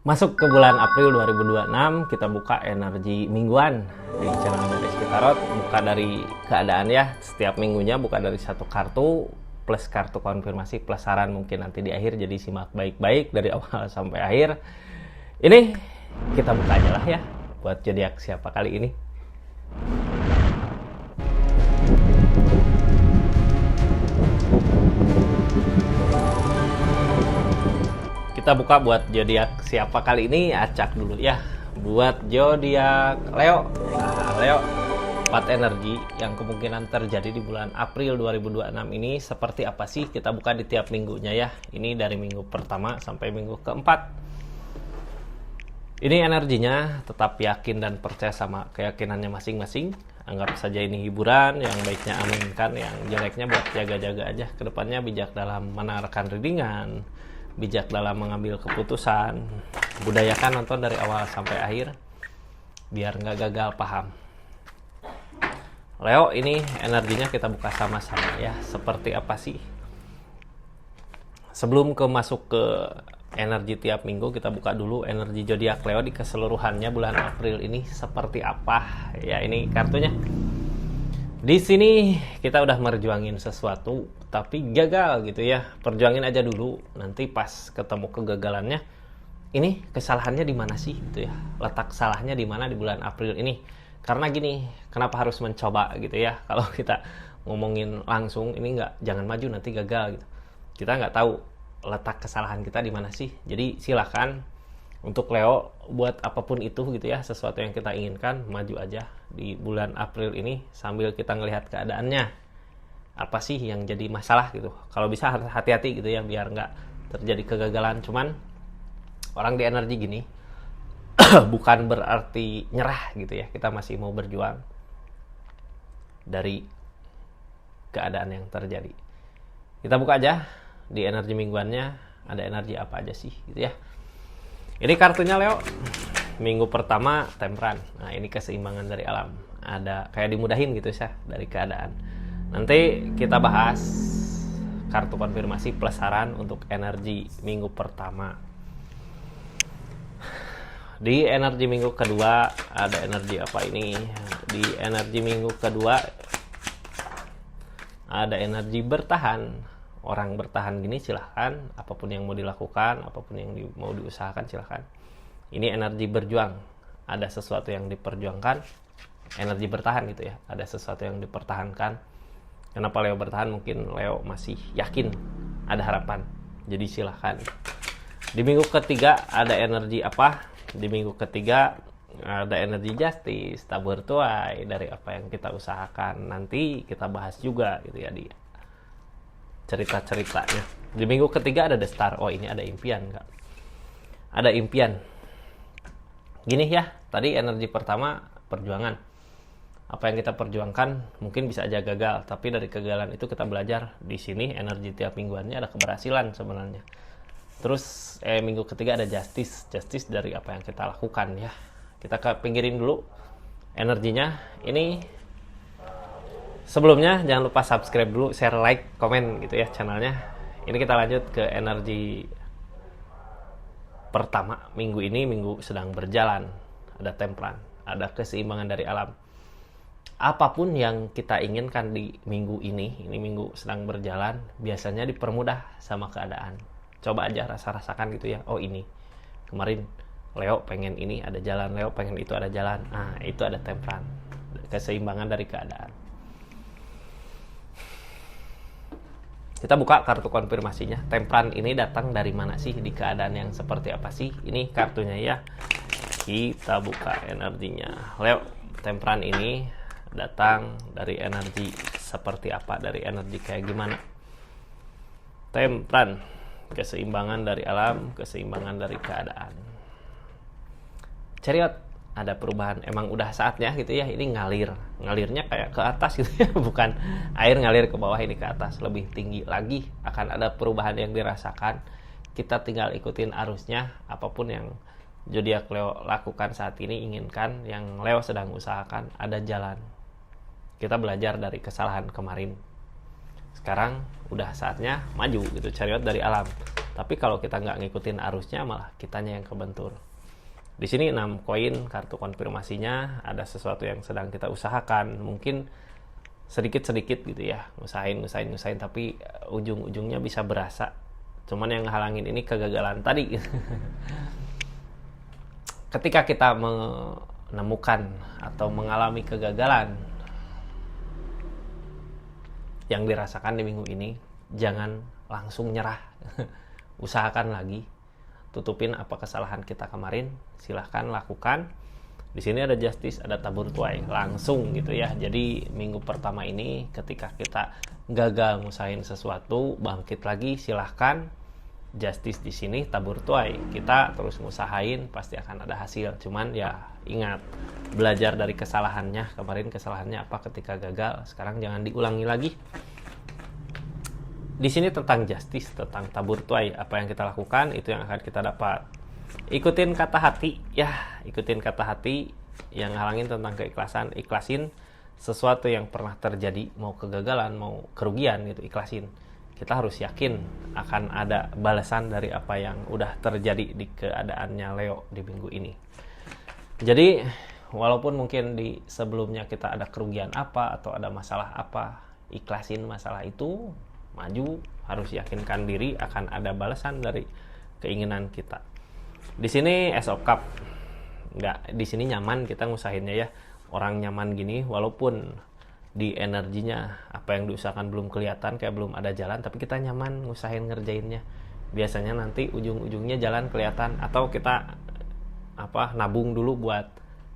Masuk ke bulan April 2026, kita buka energi mingguan di channel Rizky Tarot. Buka dari keadaan ya, setiap minggunya buka dari satu kartu plus kartu konfirmasi plus saran mungkin nanti di akhir, jadi simak baik-baik dari awal sampai akhir. Ini kita buka aja lah ya buat zodiak siapa kali ini. Kita buka buat zodiak siapa kali ini, acak dulu ya. Buat zodiak Leo. Nah, Leo, 4 energi yang kemungkinan terjadi di bulan April 2026 ini seperti apa sih? Kita buka di tiap minggunya ya. Ini dari minggu pertama sampai minggu keempat. Ini energinya tetap yakin dan percaya sama keyakinannya masing-masing. Anggap saja ini hiburan, yang baiknya aminkan, yang jeleknya buat jaga-jaga aja. Kedepannya bijak dalam menawarkan readingan, bijak dalam mengambil keputusan. Budayakan nonton dari awal sampai akhir biar nggak gagal paham. Leo, ini energinya kita buka sama-sama ya. Seperti apa sih? Sebelum masuk ke energi tiap minggu, kita buka dulu energi zodiak Leo di keseluruhannya bulan April ini seperti apa. Ya, ini kartunya. Di sini kita udah merjuangin sesuatu tapi gagal gitu ya. Perjuangin aja dulu, nanti pas ketemu kegagalannya, ini kesalahannya di mana sih gitu ya. Letak salahnya di mana di bulan April ini. Karena gini, kenapa harus mencoba gitu ya. Kalau kita ngomongin langsung ini jangan maju nanti gagal gitu. Kita nggak tahu letak kesalahan kita di mana sih. Jadi silakan untuk Leo, buat apapun itu gitu ya, sesuatu yang kita inginkan, maju aja di bulan April ini sambil kita ngelihat keadaannya. Apa sih yang jadi masalah gitu. Kalau bisa hati-hati gitu ya, biar nggak terjadi kegagalan. Cuman orang di energi gini, bukan berarti nyerah gitu ya. Kita masih mau berjuang dari keadaan yang terjadi. Kita buka aja di energi mingguannya, ada energi apa aja sih gitu ya. Ini kartunya Leo. Minggu pertama Temperan. Nah, ini keseimbangan dari alam. Ada kayak dimudahin gitu ya dari keadaan. Nanti kita bahas kartu konfirmasi plus saran untuk energi minggu pertama. Di energi minggu kedua ada energi apa ini? Di energi minggu kedua ada energi bertahan. Orang bertahan gini silahkan, apapun yang mau dilakukan, apapun yang mau diusahakan silahkan. Ini energi berjuang, ada sesuatu yang diperjuangkan, energi bertahan gitu ya, ada sesuatu yang dipertahankan. Kenapa Leo bertahan? Mungkin Leo masih yakin ada harapan, jadi silahkan. Di minggu ketiga ada energi apa? Di minggu ketiga ada energi justice, tabur tuai dari apa yang kita usahakan. Nanti kita bahas juga gitu ya di cerita-ceritanya. Di minggu ketiga ada The Star. Oh, ini ada impian Kak. Ada impian. Gini ya, tadi energi pertama perjuangan. Apa yang kita perjuangkan mungkin bisa aja gagal, tapi dari kegagalan itu kita belajar. Di sini energi tiap mingguannya ada keberhasilan sebenarnya. Terus minggu ketiga ada justice. Justice dari apa yang kita lakukan ya. Kita ke pinggirin dulu energinya. Ini sebelumnya jangan lupa subscribe dulu, share, like, komen gitu ya channelnya. Ini kita lanjut ke energi pertama minggu ini. Minggu sedang berjalan, ada Temperan, ada keseimbangan dari alam. Apapun yang kita inginkan di minggu ini minggu sedang berjalan, biasanya dipermudah sama keadaan. Coba aja rasakan gitu ya. Oh, ini kemarin Leo pengen ini, ada jalan. Leo pengen itu, ada jalan. Nah, itu ada Temperan, keseimbangan dari keadaan. Kita buka kartu konfirmasinya. Temperan ini datang dari mana sih? Di keadaan yang seperti apa sih? Ini kartunya ya. Kita buka energinya. Leo, Temperan ini datang dari energi seperti apa? Dari energi kayak gimana? Temperan, keseimbangan dari alam, keseimbangan dari keadaan. Chariot, ada perubahan, emang udah saatnya gitu ya. Ini ngalirnya kayak ke atas gitu ya, bukan air ngalir ke bawah, ini ke atas, lebih tinggi lagi. Akan ada perubahan yang dirasakan, kita tinggal ikutin arusnya. Apapun yang zodiak Leo lakukan saat ini, inginkan, yang Leo sedang usahakan, ada jalan. Kita belajar dari kesalahan kemarin, sekarang udah saatnya maju gitu. Chariot dari alam, Tapi kalau kita nggak ngikutin arusnya, malah kitanya yang kebentur. Di sini 6 koin kartu konfirmasinya, ada sesuatu yang sedang kita usahakan, mungkin sedikit-sedikit gitu ya, ngusahain, tapi ujung-ujungnya bisa berasa. Cuman yang ngehalangin ini kegagalan tadi. Ketika kita menemukan atau mengalami kegagalan yang dirasakan di minggu ini, jangan langsung nyerah. Usahakan lagi, tutupin apa kesalahan kita kemarin, silahkan lakukan. Di sini ada justice, ada tabur tuai, langsung gitu ya. Jadi minggu pertama ini ketika kita gagal ngusahain sesuatu, bangkit lagi, silahkan. Justice di sini, tabur tuai, kita terus ngusahain, pasti akan ada hasil. Cuman ya ingat, belajar dari kesalahannya. Kemarin kesalahannya apa ketika gagal, sekarang jangan diulangi lagi. Di sini tentang justice, tentang tabur tuai, apa yang kita lakukan itu yang akan kita dapat. Ikutin kata hati ya, ikutin kata hati. Yang halangin tentang keikhlasan, ikhlasin sesuatu yang pernah terjadi, mau kegagalan, mau kerugian gitu, ikhlasin. Kita harus yakin akan ada balasan dari apa yang udah terjadi di keadaannya Leo di minggu ini. Jadi walaupun mungkin di sebelumnya kita ada kerugian apa atau ada masalah apa, ikhlasin masalah itu, maju, harus yakinkan diri akan ada balasan dari keinginan kita. Di sini Ace of Cup, nggak, di sini nyaman kita ngusahinnya ya. Orang nyaman gini, walaupun di energinya apa yang diusahakan belum kelihatan, kayak belum ada jalan, tapi kita nyaman ngusahin ngerjainnya. Biasanya nanti ujung-ujungnya jalan kelihatan, atau kita nabung dulu buat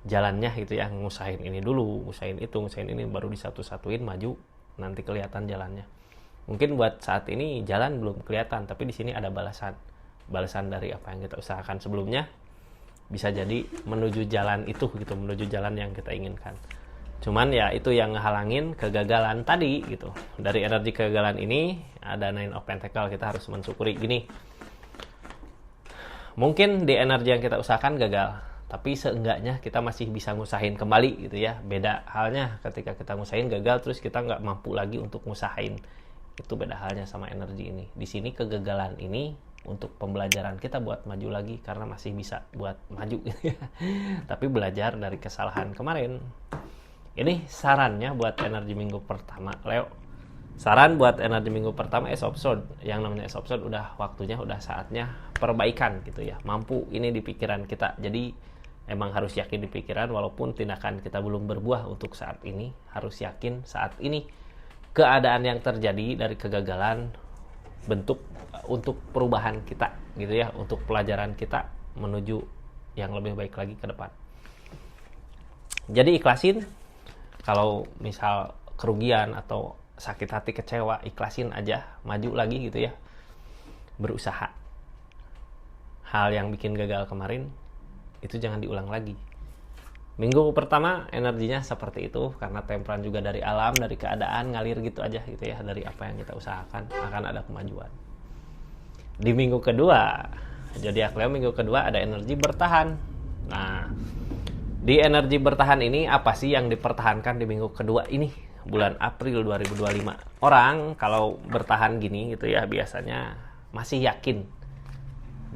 jalannya gitu ya, ngusahin ini dulu, ngusahin itu, ngusahin ini, baru disatu-satuin maju, nanti kelihatan jalannya. Mungkin buat saat ini jalan belum kelihatan, tapi di sini ada balasan dari apa yang kita usahakan sebelumnya, bisa jadi menuju jalan itu gitu, menuju jalan yang kita inginkan. Cuman ya itu yang ngehalangin kegagalan tadi gitu. Dari energi kegagalan ini ada Nine of Pentacle, kita harus mensyukuri gini. Mungkin di energi yang kita usahakan gagal, tapi seenggaknya kita masih bisa ngusahain kembali gitu ya. Beda halnya ketika kita ngusahain gagal terus kita nggak mampu lagi untuk ngusahain. Itu beda halnya sama energi ini. Di sini kegagalan ini untuk pembelajaran kita buat maju lagi, karena masih bisa buat maju gitu ya. Tapi belajar dari kesalahan kemarin. Ini sarannya buat energi minggu pertama Leo. Saran buat energi minggu pertama, Ace of Swords. Yang namanya Ace of Swords udah waktunya, udah saatnya perbaikan gitu ya. Mampu ini di pikiran kita. Jadi emang harus yakin di pikiran, walaupun tindakan kita belum berbuah untuk saat ini, harus yakin saat ini keadaan yang terjadi dari kegagalan bentuk untuk perubahan kita gitu ya, untuk pelajaran kita menuju yang lebih baik lagi ke depan. Jadi ikhlasin, kalau misal kerugian atau sakit hati, kecewa, ikhlasin aja, maju lagi gitu ya, berusaha. Hal yang bikin gagal kemarin itu jangan diulang lagi. Minggu pertama energinya seperti itu, karena temperan juga dari alam, dari keadaan, ngalir gitu aja gitu ya, dari apa yang kita usahakan akan ada kemajuan. Di minggu kedua, zodiak Leo minggu kedua ada energi bertahan. Nah, di energi bertahan ini apa sih yang dipertahankan di minggu kedua ini, bulan April 2025? Orang kalau bertahan gini gitu ya, biasanya masih yakin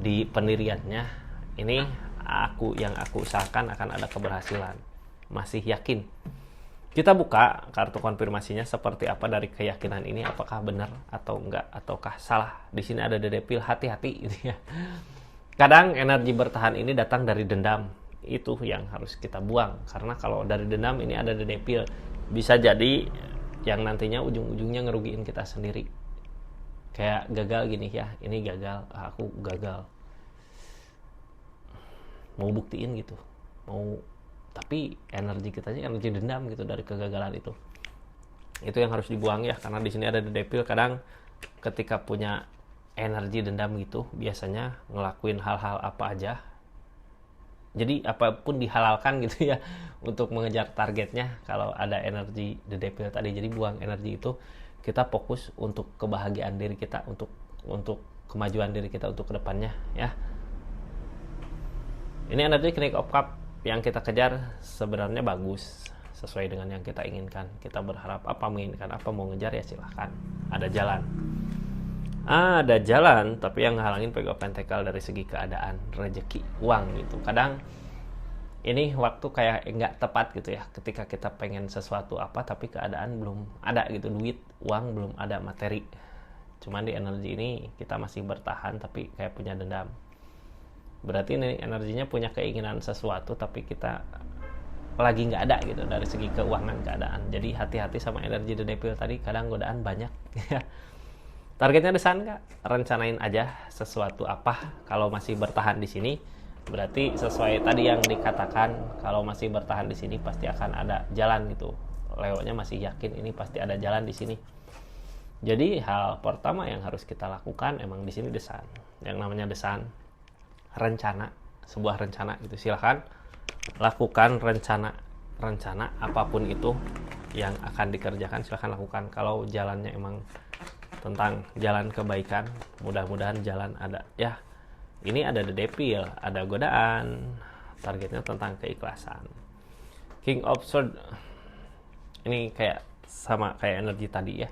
di pendiriannya. Ini yang aku usahakan akan ada keberhasilan, masih yakin. Kita buka kartu konfirmasinya seperti apa dari keyakinan ini, apakah benar atau enggak, ataukah salah. Di sini ada The Devil, hati-hati gitu ya. Kadang energi bertahan ini datang dari dendam, itu yang harus kita buang, karena kalau dari dendam ini ada The Devil, bisa jadi yang nantinya ujung-ujungnya ngerugiin kita sendiri. Kayak gagal gini ya, ini gagal, aku gagal, mau buktiin gitu, tapi energi kitanya energi dendam gitu dari kegagalan itu yang harus dibuang ya, karena di sini ada The Devil. Kadang ketika punya energi dendam gitu, biasanya ngelakuin hal-hal apa aja, jadi apapun dihalalkan gitu ya untuk mengejar targetnya kalau ada energi The Devil tadi. Jadi buang energi itu, kita fokus untuk kebahagiaan diri kita, untuk kemajuan diri kita untuk kedepannya ya. Ini energi Knight of Cup yang kita kejar sebenarnya bagus, sesuai dengan yang kita inginkan. Kita berharap apa, menginginkan apa, mau ngejar ya silahkan, ada jalan. Ada jalan, tapi yang ngehalangin Five of Pentacle dari segi keadaan, rezeki, uang gitu. Kadang ini waktu kayak nggak tepat gitu ya, ketika kita pengen sesuatu apa tapi keadaan belum ada gitu, duit, uang belum ada, materi. Cuman di energi ini kita masih bertahan tapi kayak punya dendam. Berarti ini energinya punya keinginan sesuatu tapi kita lagi nggak ada gitu dari segi keuangan, keadaan. Jadi hati-hati sama energi The Devil tadi, kadang godaan banyak. Targetnya desan nggak? Rencanain aja sesuatu apa. Kalau masih bertahan di sini, berarti sesuai tadi yang dikatakan, kalau masih bertahan di sini pasti akan ada jalan gitu. Leo-nya masih yakin ini pasti ada jalan di sini. Jadi hal pertama yang harus kita lakukan emang di sini desan. Yang namanya desan, rencana, sebuah rencana gitu. Silahkan lakukan rencana apapun itu yang akan dikerjakan, silahkan lakukan. Kalau jalannya emang tentang jalan kebaikan, mudah-mudahan jalan ada ya. Ini ada The Devil, ada godaan, targetnya tentang keikhlasan. King of Swords ini kayak sama kayak energi tadi ya.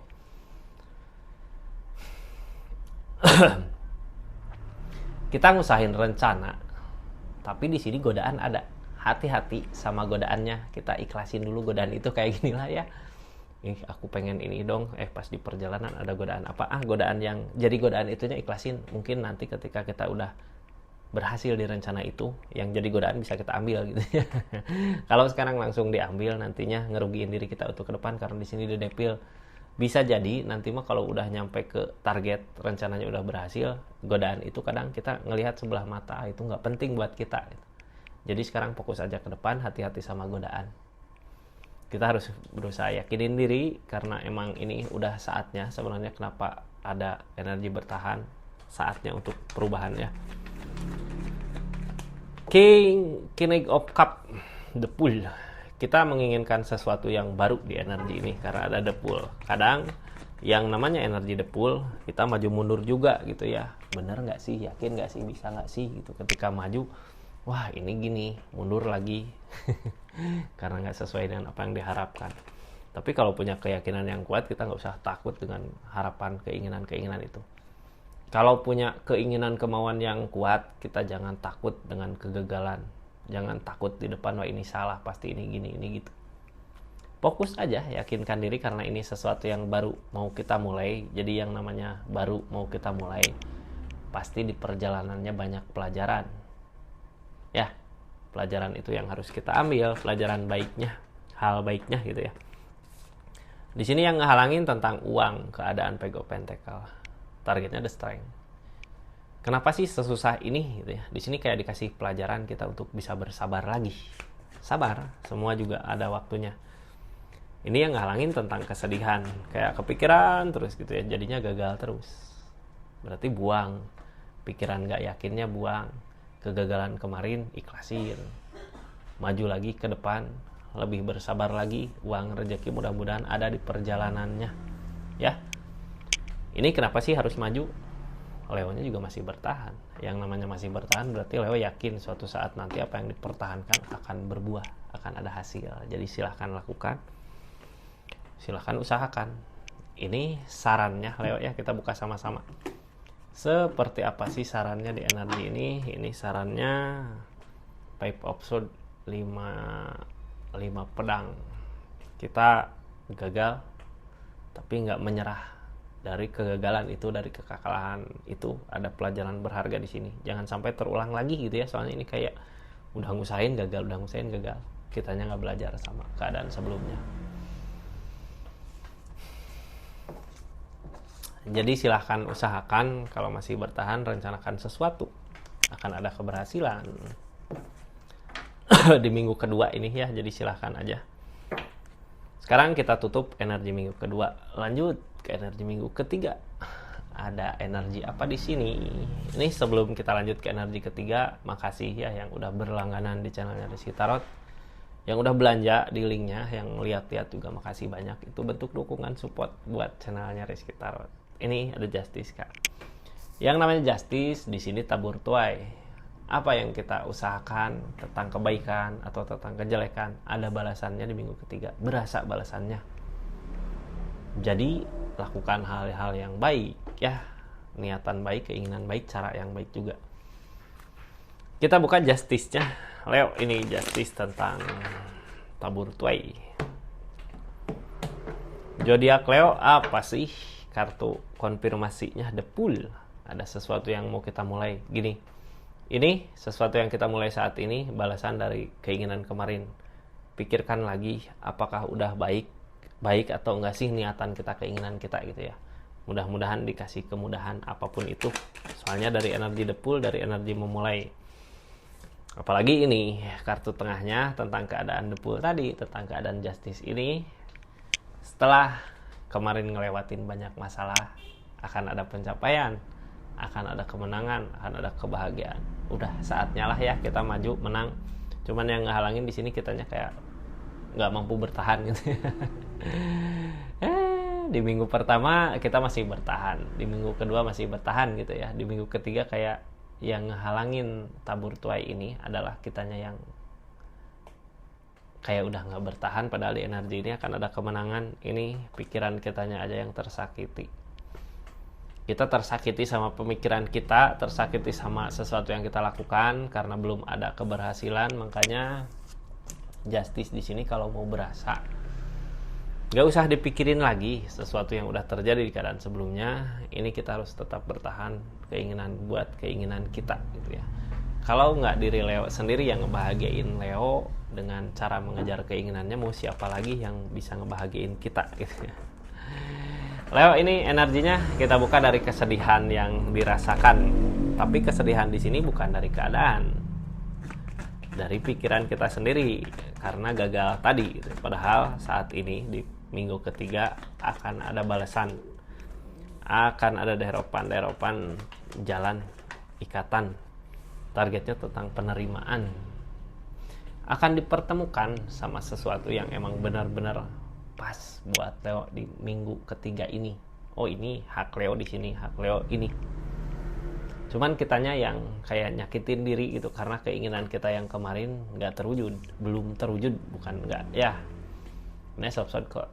Kita ngusahain rencana, tapi di sini godaan ada. Hati-hati sama godaannya, kita ikhlasin dulu godaan itu. Kayak gini lah ya, aku pengen ini dong, pas di perjalanan ada godaan apa, godaan yang jadi godaan itunya ikhlasin. Mungkin nanti ketika kita udah berhasil di rencana itu, yang jadi godaan bisa kita ambil gitu ya. Kalau sekarang langsung diambil, nantinya ngerugiin diri kita untuk ke depan, karena di sini The Devil. Bisa jadi nanti mah kalau udah nyampe ke target, rencananya udah berhasil, godaan itu kadang kita ngelihat sebelah mata, itu nggak penting buat kita. Jadi sekarang fokus aja ke depan, hati-hati sama godaan. Kita harus berusaha yakinin diri, karena emang ini udah saatnya sebenarnya. Kenapa ada energi bertahan, saatnya untuk perubahan ya. King of Cup, The Pool. Kita menginginkan sesuatu yang baru di energi ini karena ada The Pool. Kadang yang namanya energi The Pool, kita maju mundur juga gitu ya. Bener nggak sih, yakin nggak sih, bisa nggak sih gitu. Ketika maju, wah ini gini, mundur lagi. Karena nggak sesuai dengan apa yang diharapkan. Tapi kalau punya keyakinan yang kuat, kita nggak usah takut dengan harapan, keinginan itu. Kalau punya keinginan, kemauan yang kuat, kita jangan takut dengan kegagalan. Jangan takut di depan, wah ini salah, pasti ini gini, ini gitu. Fokus aja, yakinkan diri, karena ini sesuatu yang baru mau kita mulai. Jadi yang namanya baru mau kita mulai, pasti di perjalanannya banyak pelajaran. Ya, pelajaran itu yang harus kita ambil, pelajaran baiknya, hal baiknya gitu ya. Di sini yang ngehalangin tentang uang, keadaan Page of Pentacle. Targetnya The Strength. Kenapa sih sesusah ini gitu ya? Di sini kayak dikasih pelajaran kita untuk bisa bersabar lagi. Sabar, semua juga ada waktunya. Ini yang ngehalangin tentang kesedihan, kayak kepikiran terus gitu ya, jadinya gagal terus. Berarti buang, pikiran gak yakinnya buang. Kegagalan kemarin ikhlasin. Maju lagi ke depan, lebih bersabar lagi, uang rezeki mudah-mudahan ada di perjalanannya. Ya. Ini kenapa sih harus maju? Leo-nya juga masih bertahan. Yang namanya masih bertahan berarti Leo yakin suatu saat nanti apa yang dipertahankan akan berbuah, akan ada hasil. Jadi silahkan lakukan, silahkan usahakan. Ini sarannya Leo ya, kita buka sama-sama. Seperti apa sih sarannya di energi ini? Ini sarannya Five of Swords, 5 pedang. Kita gagal tapi nggak menyerah. Dari kegagalan itu, dari kekalahan itu ada pelajaran berharga di sini. Jangan sampai terulang lagi gitu ya. Soalnya ini kayak udah ngusahain gagal, kitanya nggak belajar sama keadaan sebelumnya. Jadi silahkan usahakan, kalau masih bertahan rencanakan sesuatu, akan ada keberhasilan di minggu kedua ini ya. Jadi silahkan aja. Sekarang kita tutup energi minggu kedua, lanjut ke energi minggu ketiga. Ada energi apa di sini? Ini sebelum kita lanjut ke energi ketiga, makasih ya yang udah berlangganan di channelnya Rizky Tarot, yang udah belanja di linknya, yang lihat-lihat juga makasih banyak. Itu bentuk dukungan support buat channelnya Rizky Tarot. Ini ada Justice Kak. Yang namanya Justice di sini tabur tuai. Apa yang kita usahakan tentang kebaikan atau tentang kejelekan, ada balasannya di minggu ketiga. Berasa balasannya. Jadi lakukan hal-hal yang baik ya. niatan baik, keinginan baik, cara yang baik juga. Kita buka Justice-nya. Leo, ini Justice tentang tabur tuai. Zodiak Leo apa sih? Kartu konfirmasinya The Fool. Ada sesuatu yang mau kita mulai. Gini, ini sesuatu yang kita mulai saat ini, balasan dari keinginan kemarin. Pikirkan lagi, apakah udah baik atau enggak sih niatan kita, keinginan kita gitu ya. Mudah-mudahan dikasih kemudahan apapun itu. Soalnya dari energi The Fool, dari energi memulai. Apalagi ini kartu tengahnya tentang keadaan The Fool tadi, tentang keadaan Justice ini. Setelah kemarin ngelewatin banyak masalah, akan ada pencapaian, akan ada kemenangan, akan ada kebahagiaan. Udah saatnya lah ya kita maju, menang. Cuman yang ngehalangin di sini kitanya kayak nggak mampu bertahan gitu. Di minggu pertama kita masih bertahan, di minggu kedua masih bertahan gitu ya. Di minggu ketiga kayak yang ngehalangin tabur tuai ini adalah kitanya yang kayak udah nggak bertahan, padahal di energi ini akan ada kemenangan. Ini pikiran kitanya aja yang tersakiti. Kita tersakiti sama pemikiran kita, tersakiti sama sesuatu yang kita lakukan karena belum ada keberhasilan. Makanya Justice di sini kalau mau berasa, nggak usah dipikirin lagi sesuatu yang udah terjadi di keadaan sebelumnya. Ini kita harus tetap bertahan, keinginan buat keinginan kita gitu ya. Kalau nggak diri Leo sendiri yang ngebahagiain Leo dengan cara mengejar keinginannya, mau siapa lagi yang bisa ngebahagiain kita gitu ya. Leo, ini energinya kita buka dari kesedihan yang dirasakan. Tapi kesedihan di sini bukan dari keadaan, dari pikiran kita sendiri karena gagal tadi gitu. Padahal saat ini di minggu ketiga akan ada balasan, akan ada deropan jalan, ikatan. Targetnya tentang penerimaan. Akan dipertemukan sama sesuatu yang emang benar-benar pas buat Leo di minggu ketiga ini. Oh, ini hak Leo di sini, hak Leo ini. Cuman kitanya yang kayak nyakitin diri gitu karena keinginan kita yang kemarin nggak terwujud, belum terwujud, bukan nggak ya. Ini sob-sob kok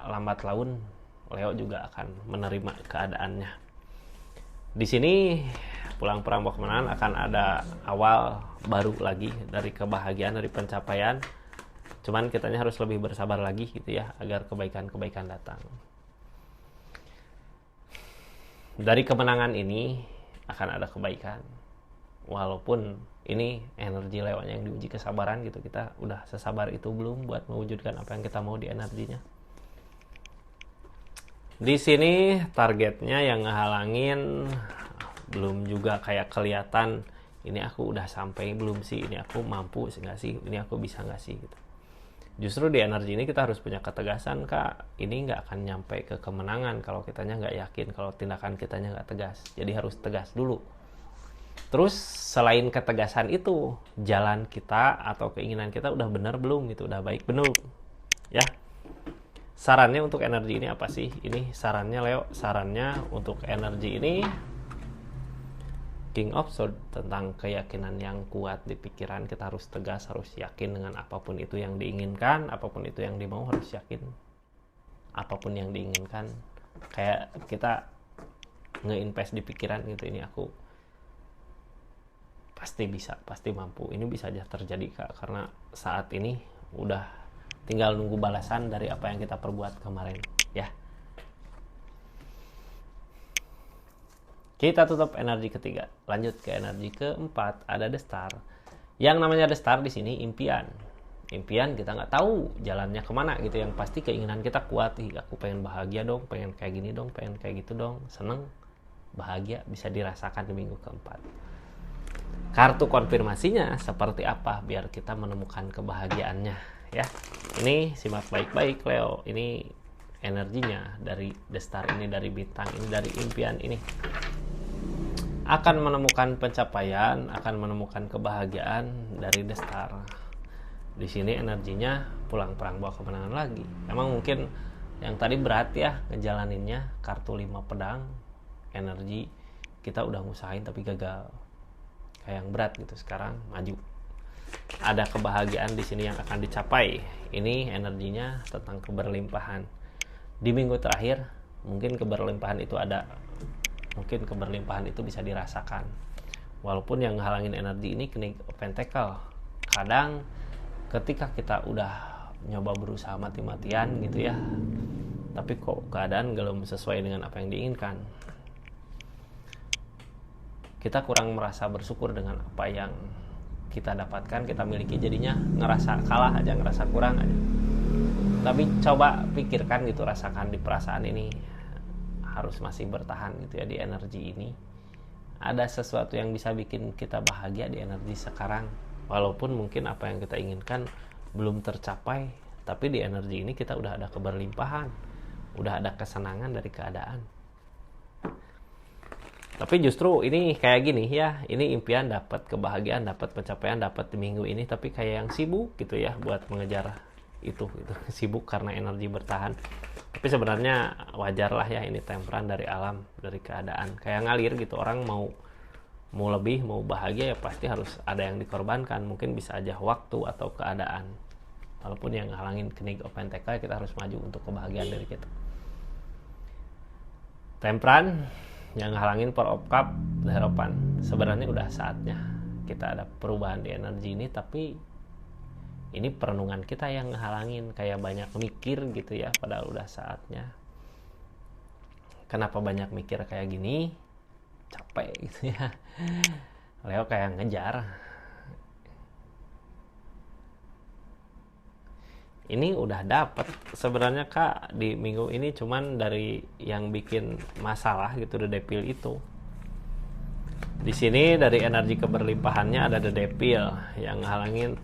lambat laun Leo juga akan menerima keadaannya. Di sini pulang perampok kemenangan akan ada awal baru lagi dari kebahagiaan, dari pencapaian. Cuman kitanya harus lebih bersabar lagi gitu ya, agar kebaikan-kebaikan datang. Dari kemenangan ini akan ada kebaikan. Walaupun ini energi Leo yang diuji kesabaran gitu, kita udah sesabar itu belum buat mewujudkan apa yang kita mau di energinya. Di sini targetnya yang ngehalangin belum juga kayak kelihatan, ini aku udah sampai belum sih, ini aku mampu nggak sih, ini aku bisa nggak sih gitu. Justru di energi ini kita harus punya ketegasan, Kak. Ini nggak akan nyampe ke kemenangan kalau kitanya nggak yakin, kalau tindakan kitanya nggak tegas. Jadi harus tegas dulu. Terus selain ketegasan itu, jalan kita atau keinginan kita udah benar belum gitu, udah baik belum ya. Sarannya untuk energi ini apa sih? Ini sarannya Leo, sarannya untuk energi ini King of Swords, tentang keyakinan yang kuat di pikiran. Kita harus tegas, harus yakin dengan apapun itu yang diinginkan, apapun itu yang dimau, harus yakin apapun yang diinginkan. Kayak kita nge-invest di pikiran gitu, ini aku pasti bisa, pasti mampu, ini bisa aja terjadi, Kak, karena saat ini udah tinggal nunggu balasan dari apa yang kita perbuat kemarin ya. Kita tutup energi ketiga, lanjut ke energi keempat. Ada The Star. Yang namanya The Star di sini impian. Impian kita nggak tahu jalannya kemana gitu. Yang pasti keinginan kita kuat. Aku pengen bahagia dong, pengen kayak gini dong, pengen kayak gitu dong. Seneng, bahagia bisa dirasakan di minggu keempat. Kartu konfirmasinya seperti apa biar kita menemukan kebahagiaannya ya. Ini simak baik-baik Leo. Ini energinya dari The Star ini, dari bintang ini, dari impian ini. Akan menemukan pencapaian, akan menemukan kebahagiaan dari The Star. Di sini energinya pulang perang bawa kemenangan lagi. Emang mungkin yang tadi berat ya ngejalaninnya, kartu 5 pedang, energi kita udah ngusahain tapi gagal. Kayak yang berat gitu, sekarang maju. Ada kebahagiaan di sini yang akan dicapai. Ini energinya tentang keberlimpahan. Di minggu terakhir mungkin keberlimpahan itu ada mungkin keberlimpahan itu bisa dirasakan. Walaupun yang ngehalangin energi ini King of Pentacle. Kadang ketika kita udah nyoba berusaha mati-matian gitu ya, tapi kok keadaan belum sesuai dengan apa yang diinginkan, kita kurang merasa bersyukur dengan apa yang kita dapatkan, kita miliki, jadinya ngerasa kalah aja, ngerasa kurang aja. Tapi coba pikirkan gitu, rasakan di perasaan ini, harus masih bertahan gitu ya di energi ini. Ada sesuatu yang bisa bikin kita bahagia di energi sekarang, walaupun mungkin apa yang kita inginkan belum tercapai, tapi di energi ini kita udah ada keberlimpahan, udah ada kesenangan dari keadaan. Tapi justru ini kayak gini ya, ini impian dapat, kebahagiaan dapat, pencapaian dapat di minggu ini, tapi kayak yang sibuk gitu ya buat mengejar itu sibuk karena energi bertahan. Tapi sebenarnya wajar lah ya, ini temperan dari alam, dari keadaan, kayak ngalir gitu. Orang mau lebih, mau bahagia ya pasti harus ada yang dikorbankan. Mungkin bisa aja waktu atau keadaan, walaupun yang ngalangin King of Pentacle, kita harus maju untuk kebahagiaan dari kita. Temperan yang ngalangin Four of Cups, harapan. Sebenarnya udah saatnya kita ada perubahan di energi ini, tapi ini perenungan kita yang ngehalangin, kayak banyak mikir gitu ya, padahal udah saatnya. Kenapa banyak mikir kayak gini? Capek gitu ya. Leo kayak ngejar. Ini udah dapet sebenarnya Kak di minggu ini, cuman dari yang bikin masalah gitu The Devil itu. Di sini dari energi keberlimpahannya ada The Devil yang ngehalangin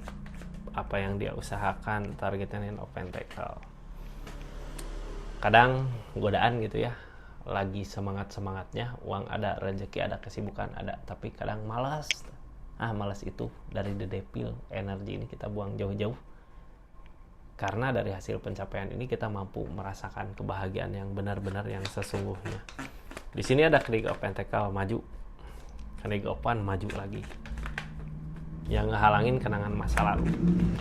apa yang dia usahakan, targetnya Nine of Pentacle. Kadang godaan gitu ya, lagi semangatnya, uang ada, rezeki ada, kesibukan ada, tapi kadang malas. Malas itu dari The Devil, energi ini kita buang jauh-jauh. Karena dari hasil pencapaian ini kita mampu merasakan kebahagiaan yang benar-benar yang sesungguhnya. Di sini ada King of Pentacle maju, King of Wands maju lagi. Yang ngehalangin kenangan masa lalu.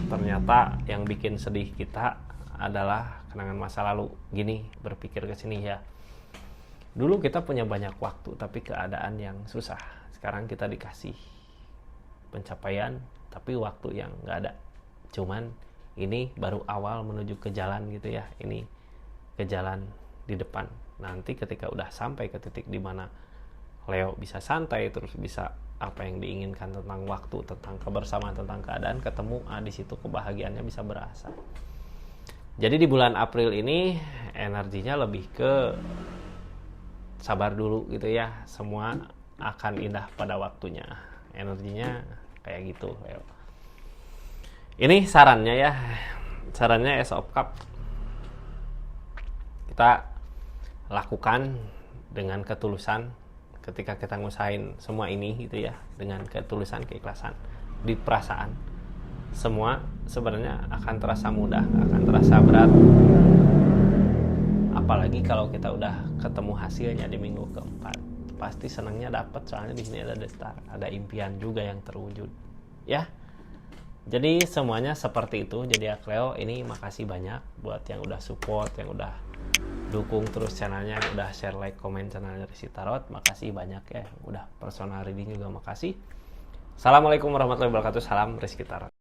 Ternyata yang bikin sedih kita adalah kenangan masa lalu. Gini, berpikir ke sini ya. Dulu kita punya banyak waktu, tapi keadaan yang susah. Sekarang kita dikasih pencapaian, tapi waktu yang nggak ada. Cuman ini baru awal menuju ke jalan gitu ya. Ini ke jalan di depan. Nanti ketika udah sampai ke titik di mana Leo bisa santai, terus bisa apa yang diinginkan tentang waktu, tentang kebersamaan, tentang keadaan, ketemu, di situ kebahagiaannya bisa berasa. Jadi di bulan April ini energinya lebih ke sabar dulu gitu ya. Semua akan indah pada waktunya. Energinya kayak gitu, Leo. Ini sarannya ya. Sarannya Ace of Cups. Kita lakukan dengan ketulusan. Ketika kita ngusahain semua ini gitu ya, dengan ketulusan, keikhlasan di perasaan, semua sebenarnya akan terasa mudah, akan terasa berat. Apalagi kalau kita udah ketemu hasilnya di minggu keempat, pasti senangnya dapat. Soalnya di sini ada destar, ada impian juga yang terwujud ya. Jadi semuanya seperti itu. Jadi Leo ini makasih banyak buat yang udah support, yang udah dukung terus channelnya, udah share, like, komen channelnya Rizky Tarot. Makasih banyak ya, udah personal reading juga makasih. Assalamualaikum warahmatullahi wabarakatuh. Salam Rizky Tarot.